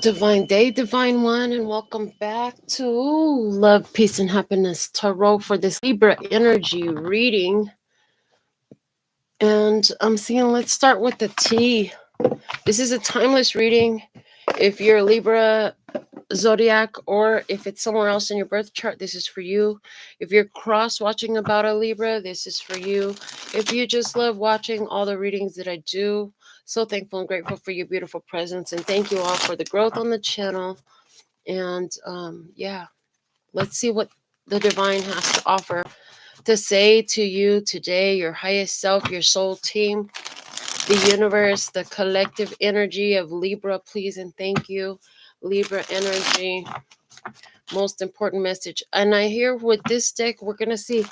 Divine Day, Divine One, and welcome back to Love, Peace, and Happiness Tarot for this Libra energy reading. And I'm seeing, let's start with the T. This is a timeless reading. If you're Libra zodiac, or if it's somewhere else in your birth chart, this is for you. If you're cross watching about a Libra, this is for you. If you just love watching all the readings that I do, so thankful and grateful for your beautiful presence, and thank you all for the growth on the channel. And yeah, let's see what the divine has to offer to say to you today, your highest self, your soul team, the universe, the collective energy of Libra, please and thank you. Libra energy, most important message. And I hear with this deck, we're going to see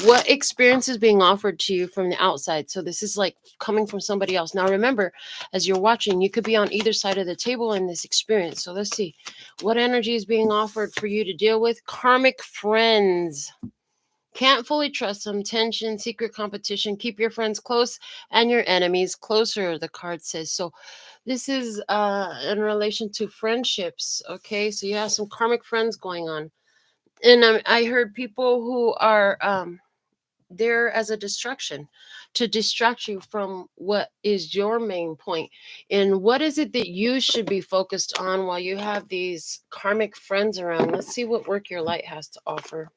what experience is being offered to you from the outside. So this is like coming from somebody else. Now remember, as you're watching, you could be on either side of the table in this experience. So let's see what energy is being offered for you to deal with. Karmic friends. Can't fully trust them. Tension, secret competition. Keep your friends close and your enemies closer, the card says. So this is in relation to friendships. Okay, so you have some karmic friends going on. And I heard people who are there as a distraction to distract you from what is your main point. And what is it that you should be focused on while you have these karmic friends around? Let's see what work your light has to offer.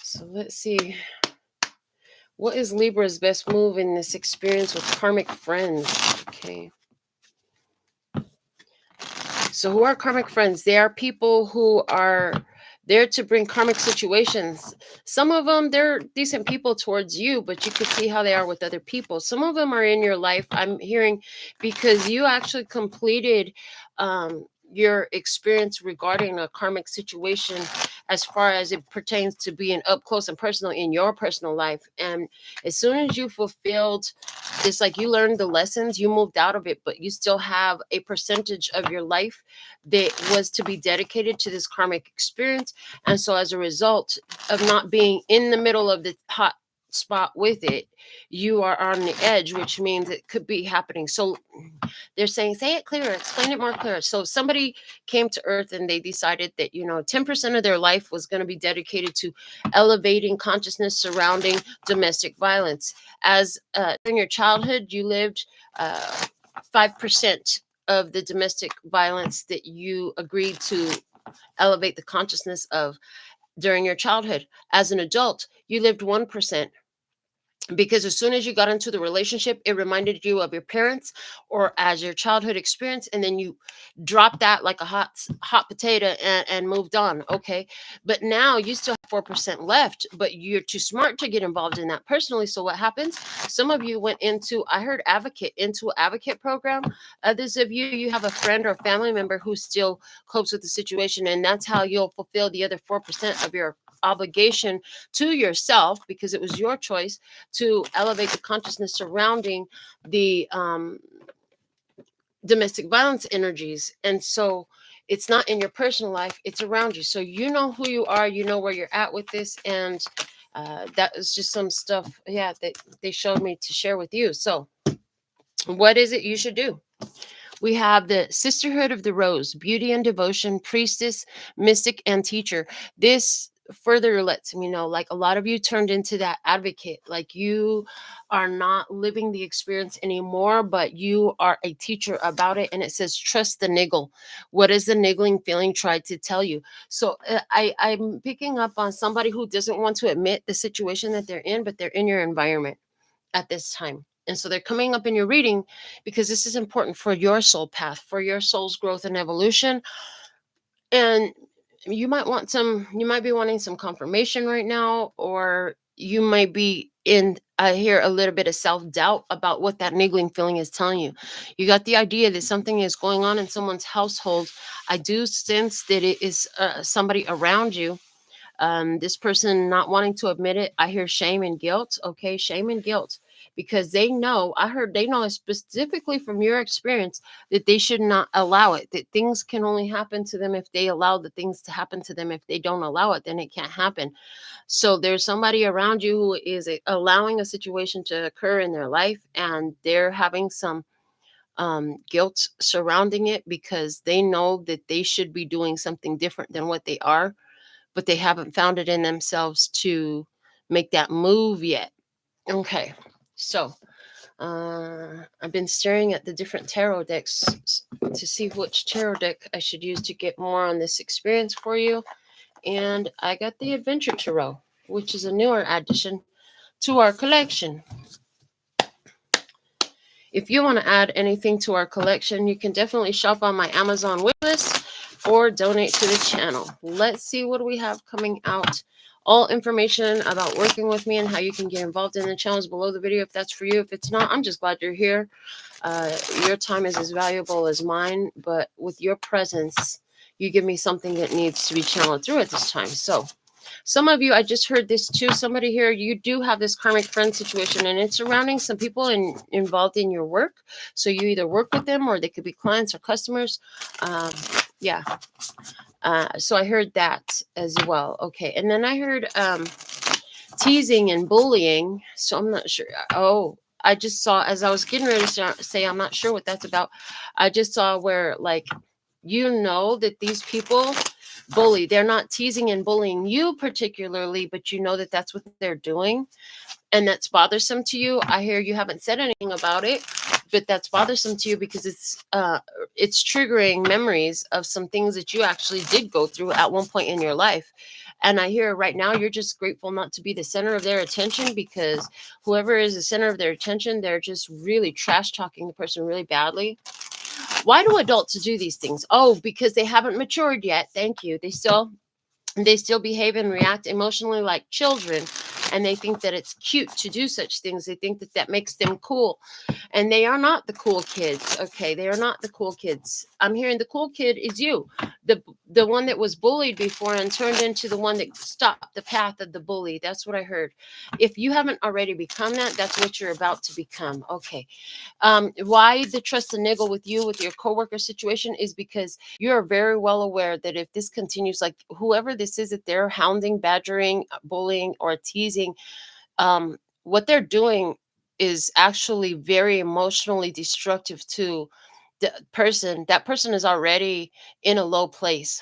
So let's see. What is Libra's best move in this experience with karmic friends? Okay. So who are karmic friends? They are people who are there to bring karmic situations. Some of them, they're decent people towards you, but you can see how they are with other people. Some of them are in your life, I'm hearing, because you actually completed your experience regarding a karmic situation as far as it pertains to being up close and personal in your personal life. And as soon as you fulfilled, it's like you learned the lessons, you moved out of it, but you still have a percentage of your life that was to be dedicated to this karmic experience. And so as a result of not being in the middle of the hot spot with it, you are on the edge, which means it could be happening. So they're saying, say it clearer, explain it more clear. So if somebody came to earth and they decided that, 10% of their life was going to be dedicated to elevating consciousness surrounding domestic violence. As during your childhood, you lived 5% of the domestic violence that you agreed to elevate the consciousness of during your childhood. As an adult, you lived 1%. Because as soon as you got into the relationship, it reminded you of your parents or as your childhood experience, and then you dropped that like a hot potato and moved on. Okay, but now you still have 4% left, but you're too smart to get involved in that personally. So what happens? Some of you went into, I heard advocate program. Others of you have a friend or family member who still copes with the situation, and that's how you'll fulfill the other 4% of your obligation to yourself, because it was your choice to elevate the consciousness surrounding the domestic violence energies. And so it's not in your personal life, it's around you. So you know who you are, you know where you're at with this. And that was just some stuff, that they showed me to share with you. So what is it you should do? We have the Sisterhood of the Rose, Beauty and Devotion, Priestess, Mystic, and Teacher. This further lets me know, like, a lot of you turned into that advocate. Like, you are not living the experience anymore, but you are a teacher about it. And it says, trust the niggle. What is the niggling feeling tried to tell you? So I'm picking up on somebody who doesn't want to admit the situation that they're in, but they're in your environment at this time. And so they're coming up in your reading because this is important for your soul path, for your soul's growth and evolution. And you might be wanting some confirmation right now, or you might be in, I hear a little bit of self-doubt about what that niggling feeling is telling you. You got the idea that something is going on in someone's household. I do sense that it is somebody around you. This person not wanting to admit it. I hear shame and guilt. Okay, shame and guilt. because they know, I heard they know specifically from your experience that they should not allow it, that things can only happen to them if they allow the things to happen to them. If they don't allow it, then it can't happen. So there's somebody around you who is allowing a situation to occur in their life, and they're having some guilt surrounding it because they know that they should be doing something different than what they are, but they haven't found it in themselves to make that move yet. Okay, so I've been staring at the different tarot decks to see which tarot deck I should use to get more on this experience for you. And I got the Adventure Tarot, which is a newer addition to our collection. If you want to add anything to our collection, you can definitely shop on my Amazon wishlist or donate to the channel. Let's see what we have coming out. All information about working with me and how you can get involved in the channel is below the video if that's for you. If it's not, I'm just glad you're here. Your time is as valuable as mine, but with your presence, you give me something that needs to be channeled through at this time. So some of you, I just heard this too. Somebody here, you do have this karmic friend situation, and it's surrounding some people involved in your work. So you either work with them, or they could be clients or customers. Yeah. So I heard that as well. Okay. And then I heard teasing and bullying. So I'm not sure. Oh, I just saw, as I was getting ready to say, I'm not sure what that's about. I just saw where, like, you know that these people bully. They're not teasing and bullying you particularly, but you know that that's what they're doing, and that's bothersome to you. I hear you haven't said anything about it, but that's bothersome to you because it's triggering memories of some things that you actually did go through at one point in your life. And I hear right now you're just grateful not to be the center of their attention, because whoever is the center of their attention, they're just really trash talking the person really badly. Why do adults do these things? Oh, because they haven't matured yet. Thank you. They still behave and react emotionally like children, and they think that it's cute to do such things. They think that that makes them cool, and they are not the cool kids. Okay, they are not the cool kids. I'm hearing the cool kid is you, the one that was bullied before and turned into the one that stopped the path of the bully. That's what I heard. If you haven't already become that, that's what you're about to become. Okay. Why the trust and niggle with you with your coworker situation is because you're very well aware that if this continues, like whoever this is that they're hounding, badgering, bullying, or teasing, what they're doing is actually very emotionally destructive to the person. That person is already in a low place.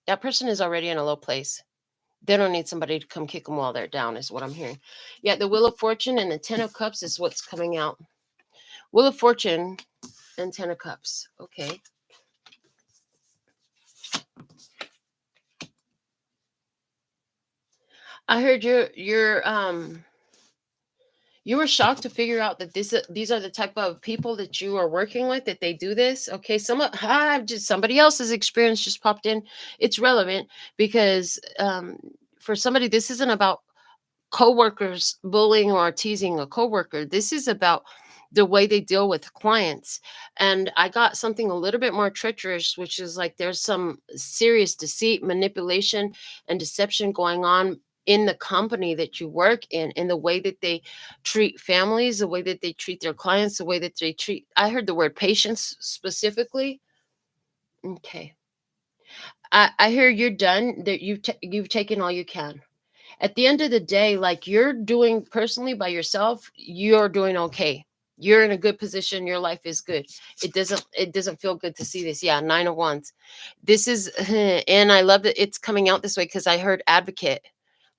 That person is already in a low place. They don't need somebody to come kick them while they're down, is what I'm hearing. Yeah, the Wheel of Fortune and the Ten of Cups is what's coming out. Wheel of Fortune and Ten of Cups. Okay. I heard you were shocked to figure out that these are the type of people that you are working with, that they do this. Okay, just somebody else's experience just popped in. It's relevant because for somebody, this isn't about coworkers bullying or teasing a coworker. This is about the way they deal with clients. And I got something a little bit more treacherous, which is like there's some serious deceit, manipulation, and deception going on in the company that you work in the way that they treat families, the way that they treat their clients, the way that they treat, I heard the word patience specifically. Okay. I hear you're done, that you've taken all you can. At the end of the day, like you're doing personally by yourself, you're doing okay. You're in a good position. Your life is good. It doesn't feel good to see this. Yeah, 9 of Wands. This is, and I love that it's coming out this way because I heard advocate.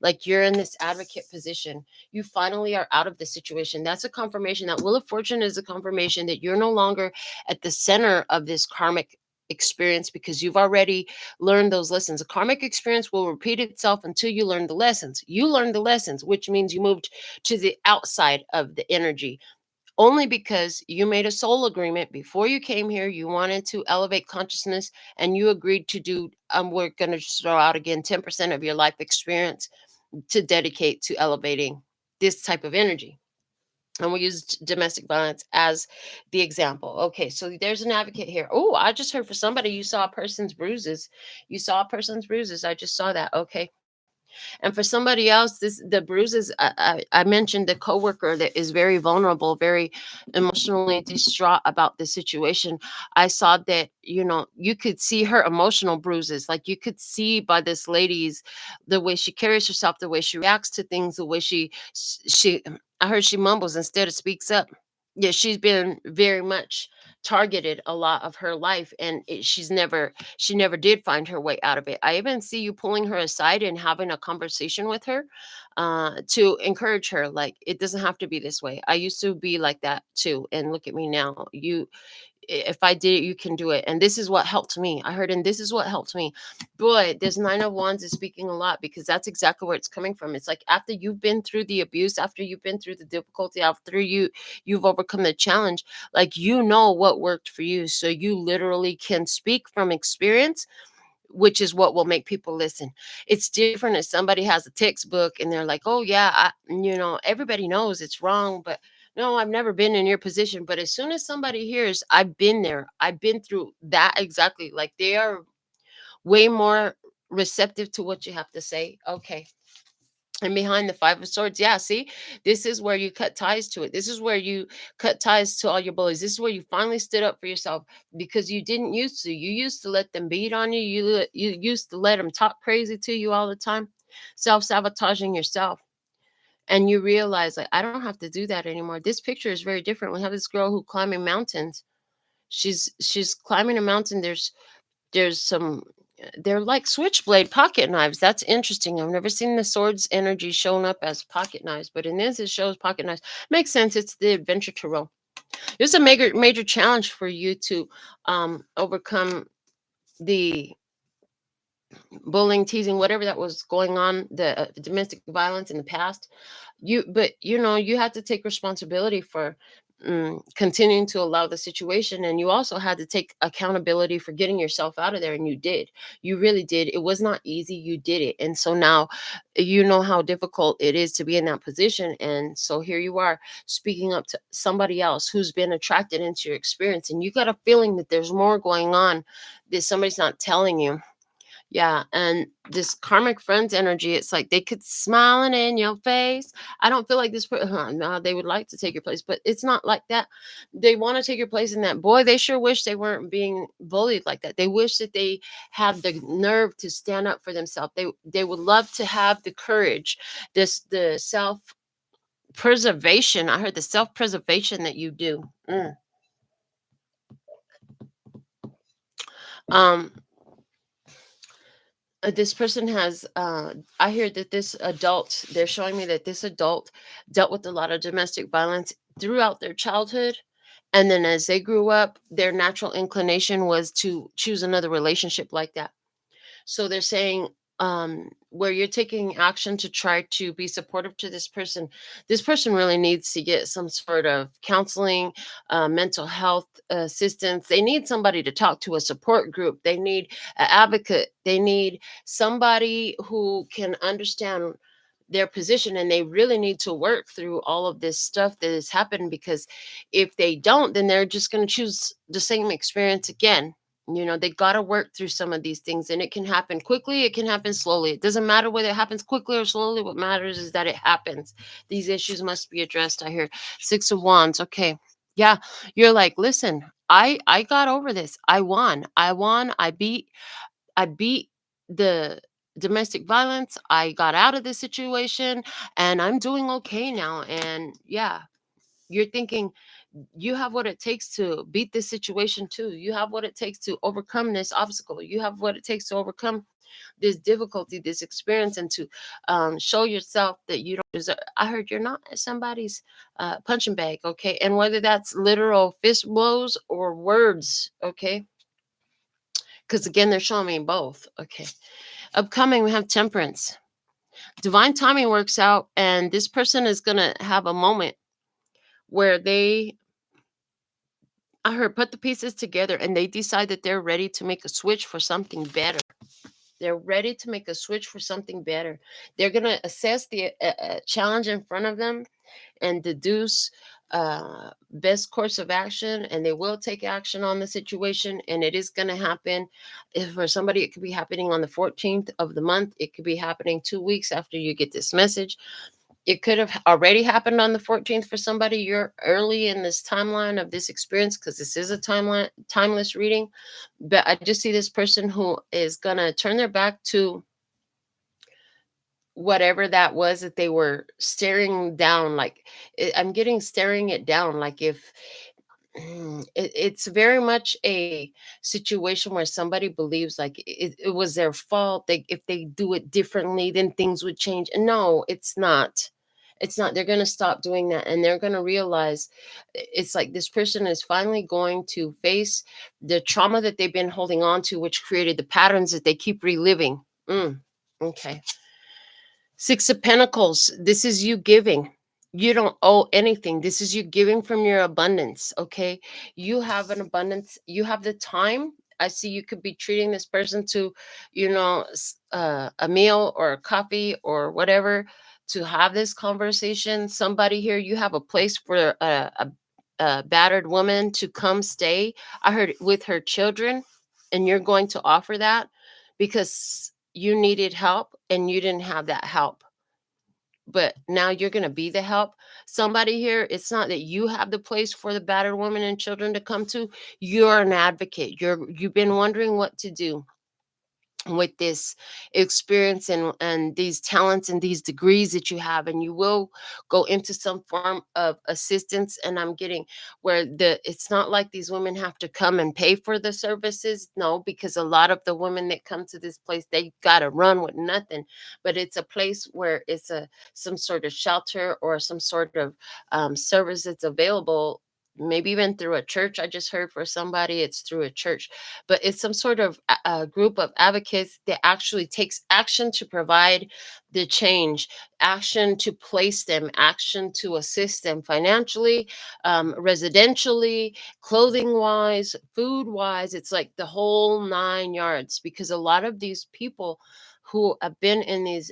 Like you're in this advocate position. You finally are out of the situation. That's a confirmation. That Wheel of Fortune is a confirmation that you're no longer at the center of this karmic experience, because you've already learn those lessons. A karmic experience will repeat itself until you learn the lessons. You learned the lessons, which means you moved to the outside of the energy. Only because you made a soul agreement before you came here. You wanted to elevate consciousness, and you agreed to do, we're going to just throw out again 10% of your life experience to dedicate to elevating this type of energy. And we used domestic violence as the example. Okay, so there's an advocate here. Oh, I just heard for somebody, you saw a person's bruises. You saw a person's bruises. I just saw that. Okay. And for somebody else, the bruises, I mentioned the coworker that is very vulnerable, very emotionally distraught about the situation. I saw that, you could see her emotional bruises. Like, you could see by this lady's, the way she carries herself, the way she reacts to things, the way she I heard she mumbles instead of speaks up. Yeah, she's been very much targeted a lot of her life, and she never did find her way out of it. I even see you pulling her aside and having a conversation with her, to encourage her. Like, it doesn't have to be this way. I used to be like that too, and look at me now. If I did it, you can do it. And this is what helped me. I heard, and this is what helped me. Boy, this Nine of Wands is speaking a lot, because that's exactly where it's coming from. It's like, after you've been through the abuse, after you've been through the difficulty, after you've overcome the challenge, like, what worked for you. So you literally can speak from experience, which is what will make people listen. It's different if somebody has a textbook and they're like, oh yeah, everybody knows it's wrong, but no, I've never been in your position. But as soon as somebody hears, I've been there, I've been through that, exactly, like, they are way more receptive to what you have to say. Okay. And behind the Five of Swords, yeah, see, this is where you cut ties to it. This is where you cut ties to all your bullies. This is where you finally stood up for yourself, because you didn't used to. You used to let them beat on you. You used to let them talk crazy to you all the time, self-sabotaging yourself. And you realize, like, I don't have to do that anymore. This picture is very different. We have this girl who climbing mountains. She's climbing a mountain. There's some, they're like switchblade pocket knives. That's interesting. I've never seen the swords energy shown up as pocket knives, but in this, it shows pocket knives. Makes sense. It's the adventure tarot. There's a major challenge for you to overcome the bullying, teasing, whatever that was going on, the domestic violence in the past. You had to take responsibility for continuing to allow the situation, and you also had to take accountability for getting yourself out of there, and you did. You really did. It was not easy. You did it, and so now you know how difficult it is to be in that position. And so here you are, speaking up to somebody else who's been attracted into your experience, and you got a feeling that there's more going on that somebody's not telling you. Yeah, and this karmic friends energy, it's like they could smiling in your face. I don't feel like no, they would like to take your place, but it's not like that. They want to take your place in that. Boy, they sure wish they weren't being bullied like that. They wish that they had the nerve to stand up for themselves. They would love to have the courage, the self preservation. I heard the self preservation that you do. Um, this person has I hear that this adult, they're showing me that this adult dealt with a lot of domestic violence throughout their childhood, and then as they grew up, their natural inclination was to choose another relationship like that. So they're saying, where you're taking action to try to be supportive to this person really needs to get some sort of counseling, mental health assistance. They need somebody to talk to, a support group. They need an advocate. They need somebody who can understand their position, and they really need to work through all of this stuff that has happened, because if they don't, then they're just going to choose the same experience again. They got to work through some of these things, and it can happen quickly, it can happen slowly. It doesn't matter whether it happens quickly or slowly. What matters is that it happens. These issues must be addressed. I hear Six of Wands. Okay. Yeah, you're like, listen, I got over this. I won. I beat the domestic violence. I got out of the situation, and I'm doing okay now. And yeah, you're thinking you have what it takes to beat this situation too. You have what it takes to overcome this obstacle. You have what it takes to overcome this difficulty, this experience, and to show yourself that you don't deserve. I heard you're not somebody's punching bag, okay? And whether that's literal fist blows or words, okay? Because again, they're showing me both, okay? Upcoming, we have Temperance. Divine timing works out, and this person is going to have a moment where I heard, put the pieces together, and they decide that they're ready to make a switch for something better. They're ready to make a switch for something better. They're going to assess the challenge in front of them and deduce best course of action, and they will take action on the situation, and it is going to happen. If for somebody it could be happening on the 14th of the month, it could be happening 2 weeks after you get this message. It could have already happened on the 14th for somebody. You're early in this timeline of this experience because this is a timeless reading. But I just see this person who is going to turn their back to whatever that was that they were staring down. Like, I'm getting staring it down. Like, if it's very much a situation where somebody believes like it was their fault. If they do it differently, then things would change. And no, it's not. It's not. They're going to stop doing that, and they're going to realize it's like this person is finally going to face the trauma that they've been holding on to, which created the patterns that they keep reliving. Okay. Six of Pentacles. This is you giving. You don't owe anything. This is you giving from your abundance. Okay. You have an abundance. You have the time. I see you could be treating this person to, a meal or a coffee or whatever to have this conversation. Somebody here, you have a place for a battered woman to come stay. I heard with her children, and you're going to offer that because you needed help and you didn't have that help, but now you're going to be the help. Somebody here, it's not that you have the place for the battered women and children to come to. You're an advocate. You've been wondering what to do with this experience and these talents and these degrees that you have, and you will go into some form of assistance. And I'm getting where it's not like these women have to come and pay for the services. No, because a lot of the women that come to this place, they got to run with nothing, but it's a place where it's some sort of shelter or some sort of service that's available, maybe even through a church. I just heard for somebody it's through a church, but it's some sort of a group of advocates that actually takes action to provide the change, action to place them, action to assist them financially, residentially, clothing wise, food wise. It's like the whole 9 yards, because a lot of these people who have been in these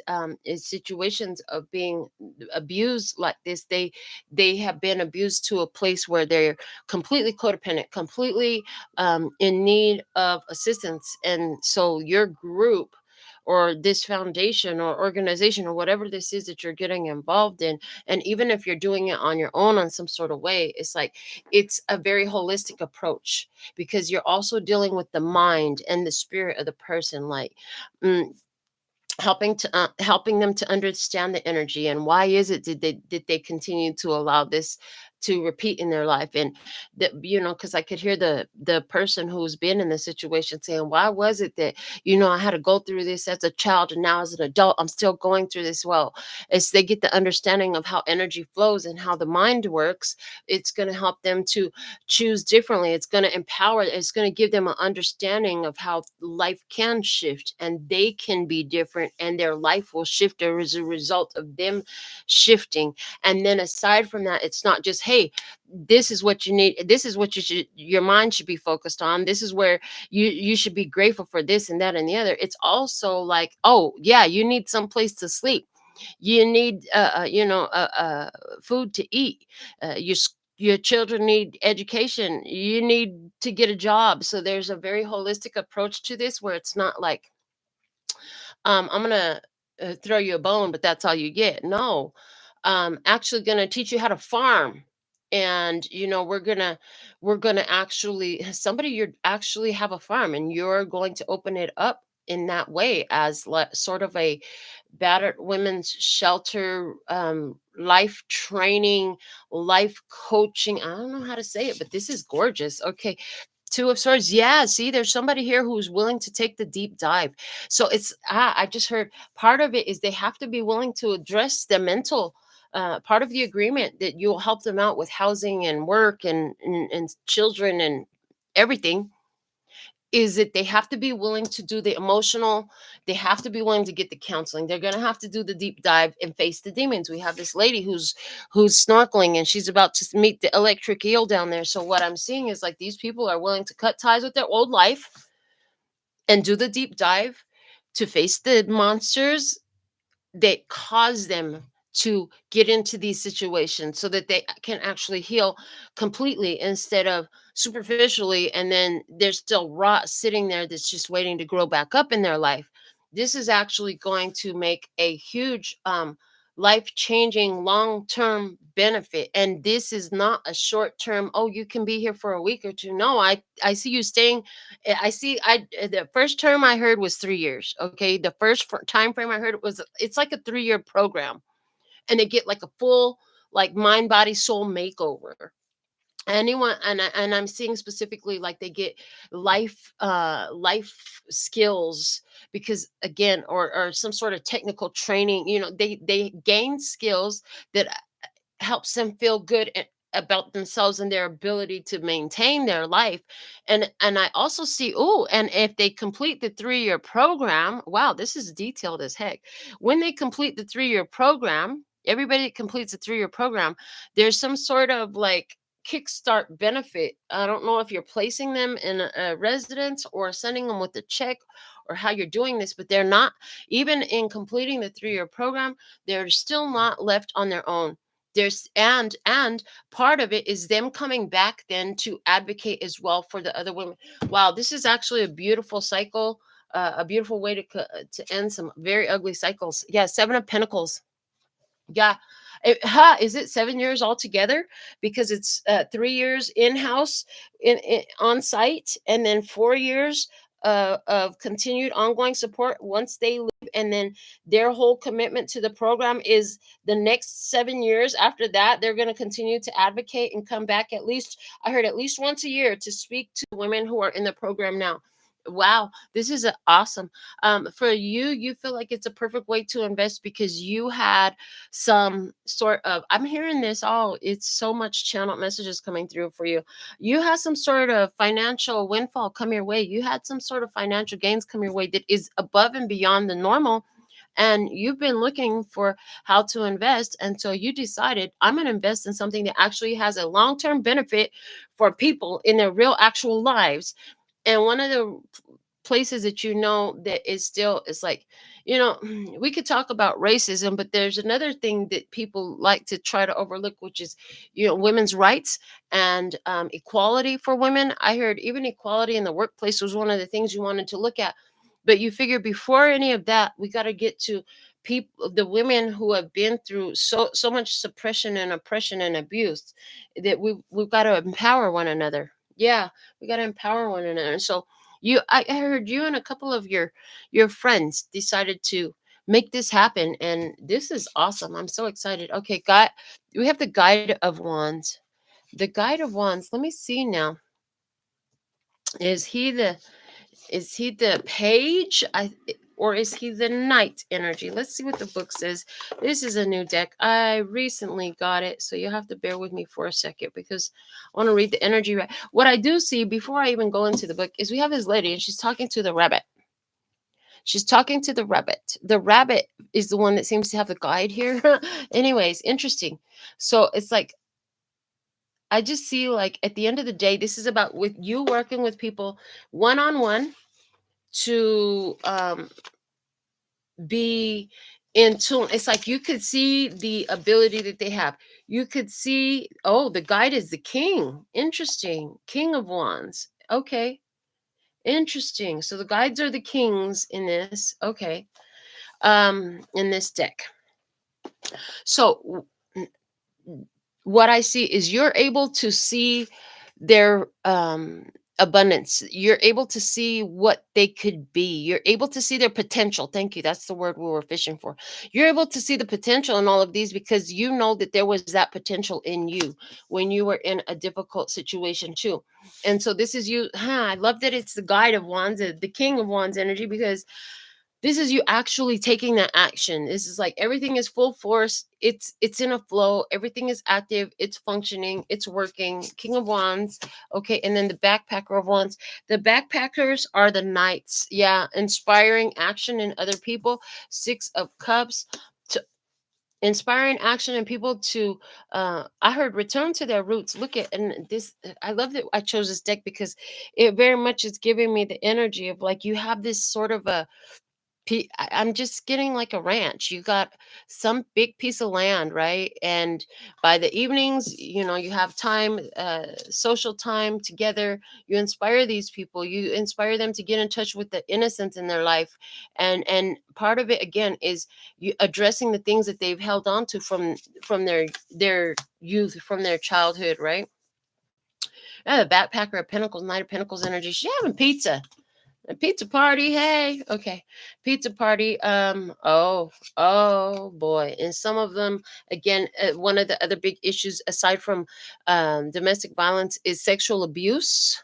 situations of being abused like this, they have been abused to a place where they're completely codependent, completely in need of assistance. And so your group or this foundation or organization or whatever this is that you're getting involved in, and even if you're doing it on your own on some sort of way, it's like it's a very holistic approach, because you're also dealing with the mind and the spirit of the person. Like, mm, helping them to understand the energy, and why is it did they continue to allow this to repeat in their life. And that, because I could hear the person who's been in the situation saying, why was it that I had to go through this as a child, and now as an adult I'm still going through this. Well, as they get the understanding of how energy flows and how the mind works, it's going to help them to choose differently. It's going to empower, it's going to give them an understanding of how life can shift and they can be different, and their life will shift as a result of them shifting. And then aside from that, it's not just, hey, this is what you need, this is what your mind should be focused on, this is where you should be grateful for this and that and the other. It's also like, oh yeah, you need some place to sleep, you need food to eat, your children need education, you need to get a job. So there's a very holistic approach to this, where it's not like, I'm gonna throw you a bone, but that's all you get. No, actually gonna teach you how to farm. And we're gonna actually, somebody, you're actually have a farm, and you're going to open it up in that way as sort of a battered women's shelter, life training, life coaching. I don't know how to say it, but this is gorgeous. Okay. Two of Swords. Yeah, see, there's somebody here who's willing to take the deep dive. So it's, I just heard part of it is they have to be willing to address the mental part of the agreement, that you'll help them out with housing and work and children and everything. Is that they have to be willing to do the emotional, they have to be willing to get the counseling, they're going to have to do the deep dive and face the demons. We have this lady who's snorkeling, and she's about to meet the electric eel down there. So what I'm seeing is like these people are willing to cut ties with their old life and do the deep dive to face the monsters that cause them to get into these situations so that they can actually heal completely instead of superficially, and then there's still rot sitting there that's just waiting to grow back up in their life. This is actually going to make a huge life changing long term benefit, and this is not a short term, oh, you can be here for a week or two. No, I see you staying. I see. I The first term I heard was 3 years. Okay, the first time frame I heard it was, it's like a 3-year program, and they get like a full, like, mind body soul makeover. Anyone, and I'm seeing specifically like they get life skills, because again, or some sort of technical training, they gain skills that helps them feel good about themselves and their ability to maintain their life. And I also see, oh, and if they complete the 3-year program, wow, this is detailed as heck. When they complete the 3-year program, everybody that completes a 3-year program, there's some sort of like kickstart benefit. I don't know if you're placing them in a residence or sending them with a check, or how you're doing this, but they're not, even in completing the 3-year program, they're still not left on their own. There's and part of it is them coming back then to advocate as well for the other women. Wow, this is actually a beautiful cycle, a beautiful way to end some very ugly cycles. Yeah, 7 of Pentacles. Yeah. Is it 7 years altogether? Because it's 3 years in-house, on site, and then 4 years of continued ongoing support once they leave, and then their whole commitment to the program is the next 7 years. After that, they're going to continue to advocate and come back, at least, I heard, at least once a year, to speak to women who are in the program now. Wow, this is awesome. For you feel like it's a perfect way to invest because you had some sort of, I'm hearing this all, it's so much channel messages coming through for you. You had some sort of financial windfall come your way. You had some sort of financial gains come your way that is above and beyond the normal, and you've been looking for how to invest, and so you decided, I'm going to invest in something that actually has a long-term benefit for people in their real actual lives. And one of the places that, that is still, is like, we could talk about racism, but there's another thing that people like to try to overlook, which is, women's rights and equality for women. I heard even equality in the workplace was one of the things you wanted to look at. But you figure, before any of that, we got to get to people, the women who have been through so much suppression and oppression and abuse, that we've got to empower one another. Yeah, we got to empower one another. So I heard you and a couple of your friends decided to make this happen, and this is awesome. I'm so excited. Okay, we have the Guide of Wands. The Guide of Wands. Let me see now. Is he the page? Or is he the knight energy? Let's see what the book says. This is a new deck. I recently got it, so you'll have to bear with me for a second because I want to read the energy. What I do see before I even go into the book is we have this lady, and she's talking to the rabbit. She's talking to the rabbit. The rabbit is the one that seems to have the guide here. Anyways, interesting. So it's like, I just see, like, at the end of the day, this is about with you working with people one on one to be in tune. It's like you could see the ability that they have. You could see, oh, the guide is the king. Interesting. King of Wands. Okay. Interesting. So the guides are the kings in this. Okay. In this deck. So what I see is you're able to see their abundance. You're able to see what they could be. You're able to see their potential. Thank you. That's the word we were fishing for. You're able to see the potential in all of these because you know that there was that potential in you when you were in a difficult situation too. And so this is you. I love that it's the Guide of Wands, the King of Wands energy, because this is you actually taking that action. This is like everything is full force. It's in a flow. Everything is active. It's functioning. It's working. King of Wands. Okay. And then the Backpacker of Wands. The backpackers are the knights. Yeah. Inspiring action in other people. 6 of Cups. To inspiring action in people to I heard return to their roots. Look at, and this, I love that I chose this deck because it very much is giving me the energy of like you have this sort of a I'm just getting like a ranch. You got some big piece of land, right? And by the evenings, you have time, social time together. You inspire these people. You inspire them to get in touch with the innocence in their life, and part of it again is you addressing the things that they've held on to from their youth, from their childhood, right? The backpacker of Pentacles, Knight of Pentacles energy. She's having pizza. A pizza party, hey. Okay. Pizza party. Oh boy. And some of them, again, one of the other big issues aside from domestic violence is sexual abuse.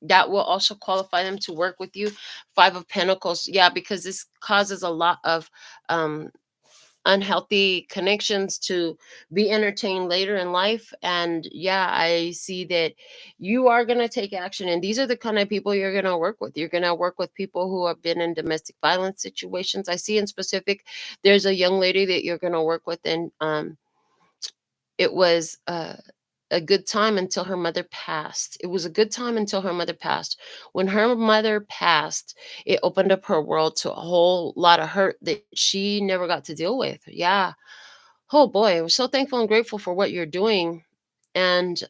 That will also qualify them to work with you. Five of Pentacles. Yeah, because this causes a lot of um unhealthy connections to be entertained later in life. And yeah, I see that you are going to take action, and these are the kind of people you're going to work with. You're going to work with people who have been in domestic violence situations. I see in specific there's a young lady that you're going to work with, and it was a good time until her mother passed. It was a good time until her mother passed. When her mother passed, it opened up her world to a whole lot of hurt that she never got to deal with. Yeah. Oh boy, I'm so thankful and grateful for what you're doing. And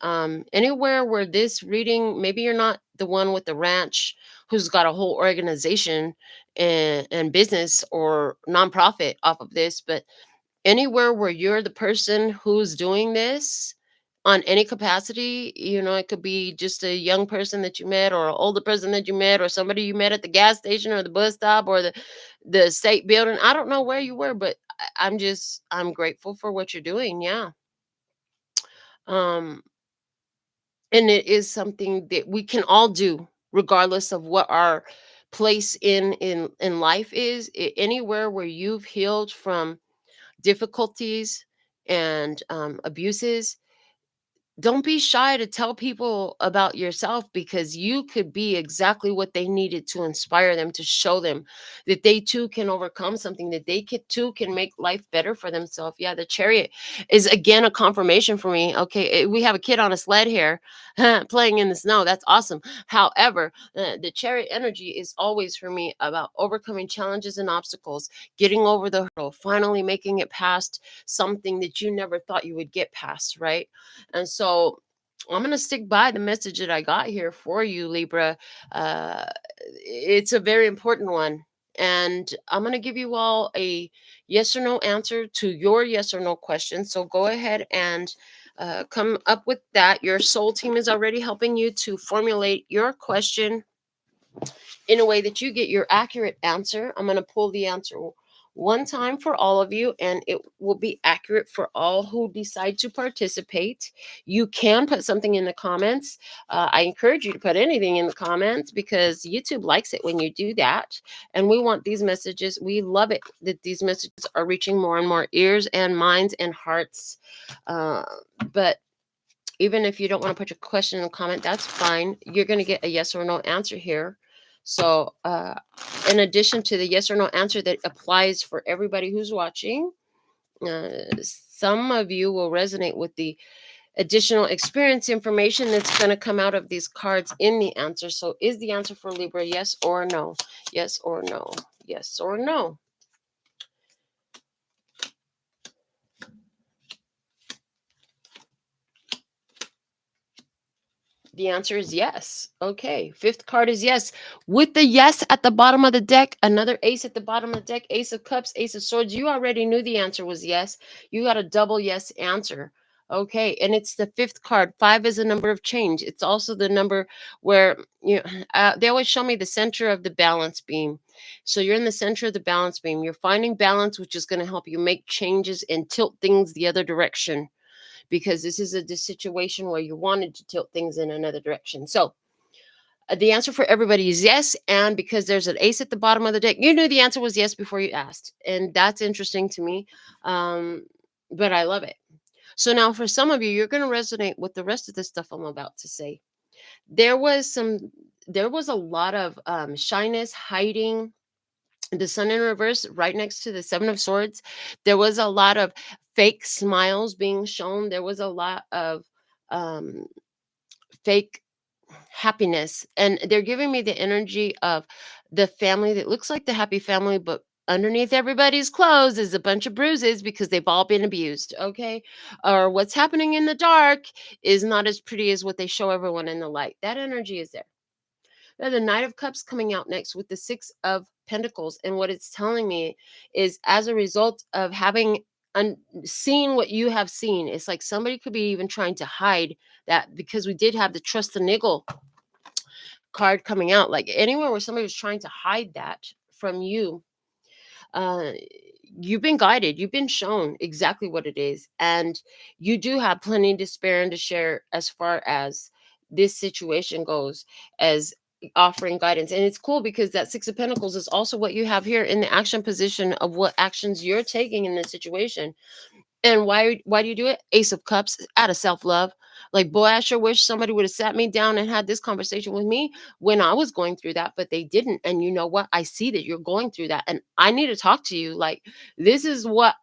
anywhere where this reading, maybe you're not the one with the ranch who's got a whole organization and business or nonprofit off of this, but anywhere where you're the person who's doing this on any capacity, it could be just a young person that you met, or an older person that you met, or somebody you met at the gas station or the bus stop or the state building. I don't know where you were, but I'm grateful for what you're doing. Yeah. Um, and it is something that we can all do regardless of what our place in life is. Anywhere where you've healed from difficulties and abuses, don't be shy to tell people about yourself, because you could be exactly what they needed to inspire them, to show them that they too can overcome something, that they too can make life better for themselves. Yeah, the Chariot is again a confirmation for me. Okay, we have a kid on a sled here playing in the snow. That's awesome. However, the Chariot energy is always for me about overcoming challenges and obstacles, getting over the hurdle, finally making it past something that you never thought you would get past, right? And so I'm going to stick by the message that I got here for you, Libra. Uh, it's a very important one. And I'm going to give you all a yes or no answer to your yes or no question. So go ahead and come up with that. Your soul team is already helping you to formulate your question in a way that you get your accurate answer. I'm going to pull the answer one time for all of you, and it will be accurate for all who decide to participate. You can put something in the comments. I encourage you to put anything in the comments, because YouTube likes it when you do that. And we want these messages. We love it that these messages are reaching more and more ears and minds and hearts. But even if you don't want to put your question in the comment, that's fine. You're going to get a yes or no answer here. So in addition to the yes or no answer that applies for everybody who's watching, some of you will resonate with the additional experience information that's going to come out of these cards in the answer. So is the answer for Libra yes or no? Yes or no? Yes or no? The answer is yes. Okay. Fifth card is yes. With the yes at the bottom of the deck, another ace at the bottom of the deck, ace of cups, ace of swords. You already knew the answer was yes. You got a double yes answer. Okay. And it's the fifth card. Five is a number of change. It's also the number where, they always show me the center of the balance beam. So you're in the center of the balance beam. You're finding balance, which is going to help you make changes and tilt things the other direction, because this is a situation where you wanted to tilt things in another direction. So the answer for everybody is yes. And because there's an ace at the bottom of the deck, you knew the answer was yes before you asked. And that's interesting to me. But I love it. So now for some of you, you're going to resonate with the rest of the stuff I'm about to say. There was a lot of shyness, hiding, the sun in reverse right next to the seven of swords. There was a lot of fake smiles being shown. There was a lot of um fake happiness, and they're giving me the energy of the family that looks like the happy family, but underneath everybody's clothes is a bunch of bruises because they've all been abused, okay? Or what's happening in the dark is not as pretty as what they show everyone in the light. That energy is there. Now, the Knight of Cups coming out next with the Six of Pentacles. And what it's telling me is, as a result of having seen what you have seen, it's like somebody could be even trying to hide that, because we did have the Trust the Niggle card coming out. Like anywhere where somebody was trying to hide that from you, uh, you've been guided, you've been shown exactly what it is, and you do have plenty to spare and to share as far as this situation goes, as offering guidance. And it's cool because that Six of Pentacles is also what you have here in the action position of what actions you're taking in this situation. And why do you do it? Ace of Cups, out of self-love. Like, boy, I sure wish somebody would have sat me down and had this conversation with me when I was going through that, but they didn't. And you know what? I see that you're going through that, and I need to talk to you. Like, this is what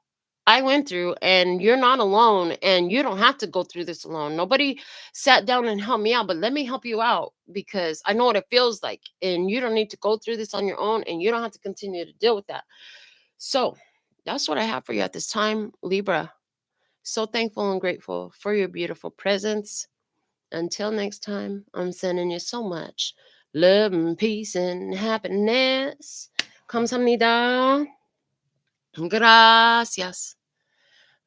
I went through, and you're not alone, and you don't have to go through this alone. Nobody sat down and helped me out, but let me help you out because I know what it feels like, and you don't need to go through this on your own, and you don't have to continue to deal with that. So that's what I have for you at this time, Libra. So thankful and grateful for your beautiful presence. Until next time, I'm sending you so much love and peace and happiness. 감사합니다. Gracias.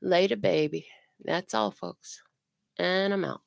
Later, baby. That's all, folks. And I'm out.